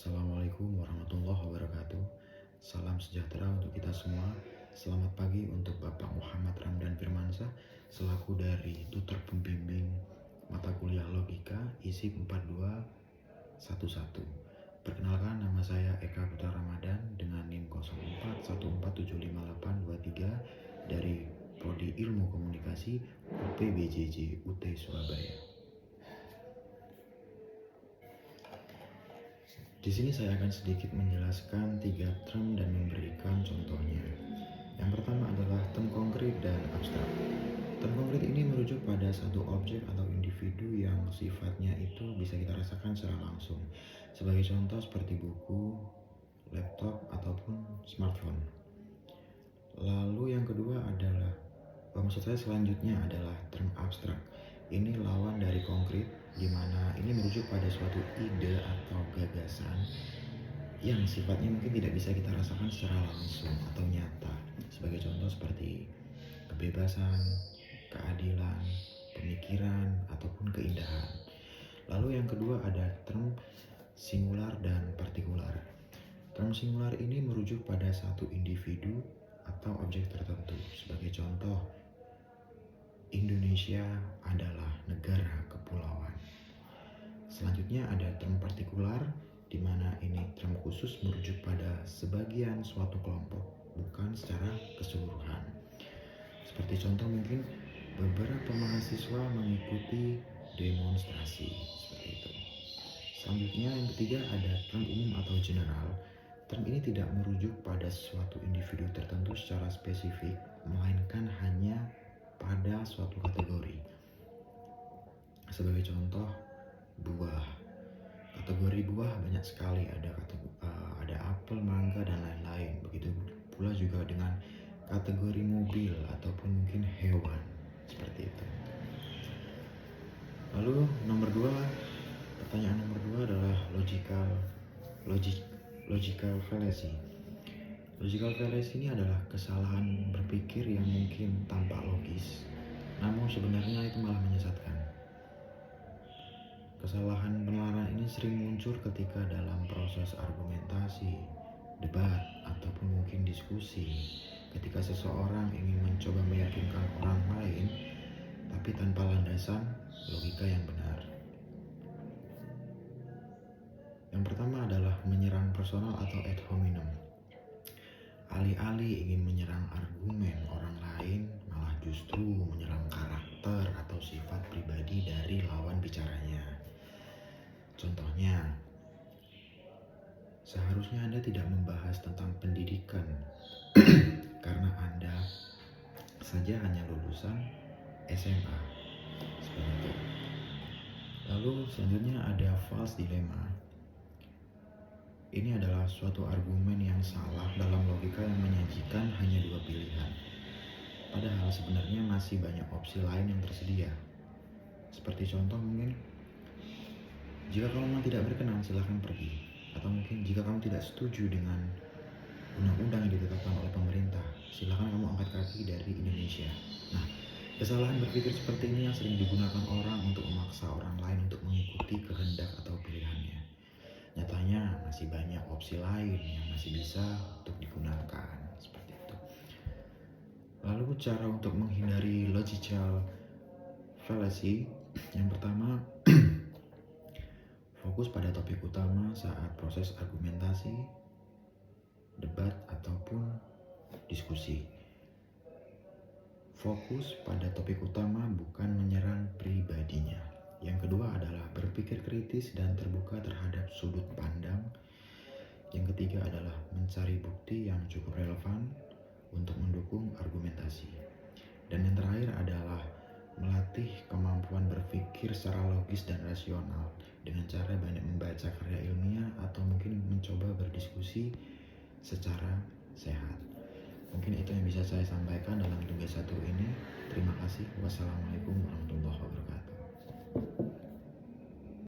Assalamualaikum warahmatullahi wabarakatuh. Salam sejahtera untuk kita semua. Selamat pagi untuk Bapak Muhammad Ramdan Firmansyah selaku dari tutor pembimbing mata kuliah logika ISIP 4211. Perkenalkan, nama saya Eka Putra Ramadan dengan NIM 0414758823 dari Prodi Ilmu Komunikasi UPBJJ UT Surabaya. Di sini saya akan sedikit menjelaskan 3 term dan memberikan contohnya. Yang pertama adalah term konkret dan abstrak. Term konkret ini merujuk pada satu objek atau individu yang sifatnya itu bisa kita rasakan secara langsung. Sebagai contoh seperti buku, laptop, ataupun smartphone. Lalu yang kedua adalah, selanjutnya adalah term abstrak. Ini lawan dari konkret, di mana ini merujuk pada suatu ide atau gagasan yang sifatnya mungkin tidak bisa kita rasakan secara langsung atau nyata. Sebagai contoh seperti kebebasan, keadilan, pemikiran, ataupun keindahan. Lalu yang kedua ada term singular dan partikular. Term singular ini merujuk pada satu individu atau objek tertentu. Sebagai contoh, Indonesia adalah negara kepulauan. Selanjutnya ada term partikular, di mana ini term khusus merujuk pada sebagian suatu kelompok, bukan secara keseluruhan. Seperti contoh mungkin beberapa mahasiswa mengikuti demonstrasi, seperti itu. Selanjutnya yang ketiga ada term umum atau general. Term ini tidak merujuk pada suatu individu tertentu secara spesifik, melainkan hanya pada suatu kategori. Sebagai contoh, buah. Kategori buah banyak sekali, ada apel, mangga, dan lain-lain. Begitu pula juga dengan kategori mobil ataupun mungkin hewan, seperti itu. Lalu pertanyaan nomor 2 adalah logical fallacy. Logical fallacy ini adalah kesalahan berpikir yang mungkin tampak logis, namun sebenarnya itu malah menyesatkan. Kesalahan penalaran ini sering muncul ketika dalam proses argumentasi, debat, ataupun mungkin diskusi. Ketika seseorang ingin mencoba meyakinkan orang lain, tapi tanpa landasan logika yang benar. Yang pertama adalah menyerang personal atau ad hominem. Alih-alih ingin menyerang argumen orang lain, malah justru menyerang karakter atau sifat pribadi dari lawan bicaranya. Contohnya, seharusnya Anda tidak membahas tentang pendidikan karena Anda saja hanya lulusan SMA. Seperti itu. Lalu selanjutnya ada false dilemma. Ini adalah suatu argumen yang salah dalam logika yang menyajikan hanya 2 pilihan. Padahal sebenarnya masih banyak opsi lain yang tersedia. Seperti contoh mungkin, jika kamu tidak berkenan silahkan pergi. Atau mungkin jika kamu tidak setuju dengan undang-undang yang ditetapkan oleh pemerintah, silahkan kamu angkat kaki dari Indonesia. Nah, kesalahan berpikir seperti ini yang sering digunakan orang untuk memaksa orang lain untuk mengikuti kehendak atau pilihannya. Nyatanya masih banyak opsi lain yang masih bisa untuk digunakan, seperti itu. Lalu cara untuk menghindari logical fallacy, yang pertama, fokus pada topik utama saat proses argumentasi, debat, ataupun diskusi. Fokus pada topik utama, bukan menyerang pribadinya. Yang kedua adalah berpikir kritis dan terbuka terhadap sudut pandang. Yang ketiga adalah mencari bukti yang cukup relevan untuk mendukung argumentasi. Dan yang terakhir adalah melatih kemampuan berpikir secara logis dan rasional dengan cara banyak membaca karya ilmiah atau mungkin mencoba berdiskusi secara sehat. Mungkin itu yang bisa saya sampaikan dalam tugas 1 ini. Terima kasih. Wassalamualaikum warahmatullahi wabarakatuh.